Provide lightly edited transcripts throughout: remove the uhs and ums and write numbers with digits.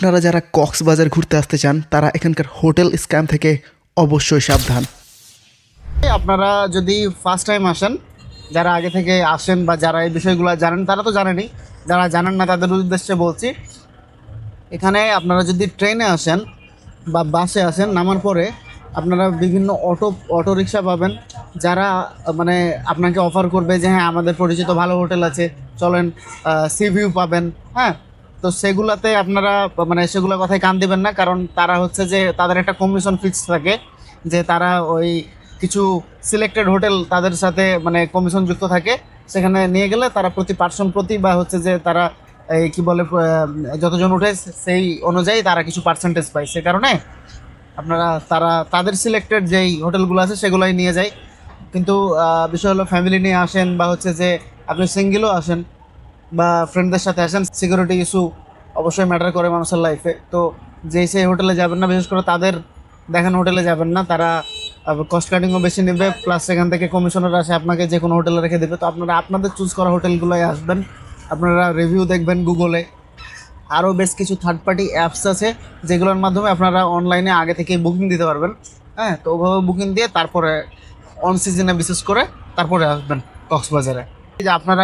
আপনারা যারা কক্সবাজার ঘুরতে আসতে চান তারা এখানকার হোটেল স্ক্যাম থেকে অবশ্যই সাবধান। আপনারা যদি ফার্স্ট টাইম আসেন, যারা আগে থেকে আসেন বা যারা এই বিষয়গুলো জানেন তারা তো জানেনই, যারা জানেন না তাদের উদ্দেশ্যে বলছি। এখানে আপনারা যদি ট্রেনে আসেন বা বাসে আসেন, নামার পরে আপনারা বিভিন্ন অটো রিক্সা পাবেন, যারা মানে আপনাকে অফার করবে যে হ্যাঁ আমাদের পরিচিত ভালো হোটেল আছে, চলেন, সি ভিউ পাবেন। হ্যাঁ, তো সেগুলাতে আপনারা মানে সেগুলোর কথায় কান দিবেন না, কারণ তারা হচ্ছে যে তাদের একটা কমিশন ফিক্স থাকে, যে তারা ওই কিছু সিলেক্টেড হোটেল তাদের সাথে মানে কমিশন যুক্ত থাকে, সেখানে নিয়ে গেলে তারা প্রতি পার্সন প্রতি বা হচ্ছে যে তারা এই কী বলে যতজন উঠে সেই অনুযায়ী তারা কিছু পার্সেন্টেজ পায়। সে কারণে আপনারা তাদের সিলেক্টেড যেই হোটেলগুলো আছে সেগুলোই নিয়ে যায়। কিন্তু বিষয় হলো ফ্যামিলি নিয়ে আসেন বা হচ্ছে যে আপনি সিঙ্গেলও আসেন বা ফ্রেন্ডদের সাথে আসেন, সিকিউরিটি ইস্যু অবশ্যই ম্যাটার করে মানুষের লাইফে। তো যেই সেই হোটেলে যাবেন না, বিশেষ করে তাদের দেখানো হোটেলে যাবেন না, তারা কস্ট কাটিংও বেশি নেবে, প্লাস সেখান থেকে কমিশনার আসে আপনাকে যে কোনো হোটেলে রেখে দেবে। তো আপনারা আপনাদের চুজ করা হোটেলগুলোয় আসবেন, আপনারা রিভিউ দেখবেন গুগলে। আরও বেশ কিছু থার্ড পার্টি অ্যাপস আছে যেগুলোর মাধ্যমে আপনারা অনলাইনে আগে থেকেই বুকিং দিতে পারবেন। হ্যাঁ, তো ওভাবে বুকিং দিয়ে তারপরে অন সিজনে বিশেষ করে তারপরে আসবেন কক্সবাজারে। এই যে আপনারা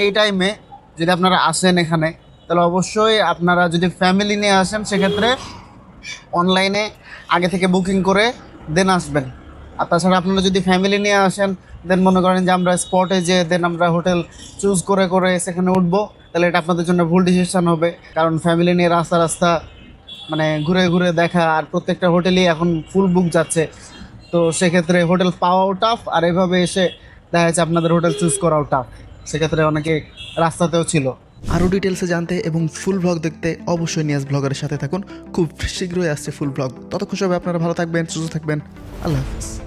এই টাইমে যদি আপনারা আসেন এখানে, তাহলে অবশ্যই আপনারা যদি ফ্যামিলি নিয়ে আসেন সেক্ষেত্রে অনলাইনে আগে থেকে বুকিং করে দেন আসবেন। আর তাছাড়া আপনারা যদি ফ্যামিলি নিয়ে আসেন, দেন মনে করেন যে আমরা স্পটে যে দেন আমরা হোটেল চুজ করে সেখানে উঠবো, তাহলে এটা আপনাদের জন্য ভুল ডিসিশন হবে। কারণ ফ্যামিলি নিয়ে রাস্তা মানে ঘুরে ঘুরে দেখা, আর প্রত্যেকটা হোটেলই এখন ফুল বুক যাচ্ছে, তো সেক্ষেত্রে হোটেল পাওয়াও টাফ, আর এভাবে এসে দেখা যাচ্ছে আপনাদের হোটেল চুজ করাও টাফ। সেক্ষেত্রে অনেকে রাস্তাতেও ছিল। আরও ডিটেলসে জানতে এবং ফুল ব্লগ দেখতে অবশ্যই নিয়াজ ব্লগারের সাথে থাকুন। খুব শীঘ্রই আসছে ফুল ব্লগ। ততক্ষণ সবাই আপনারা ভালো থাকবেন, সুস্থ থাকবেন। আল্লাহ হাফিজ।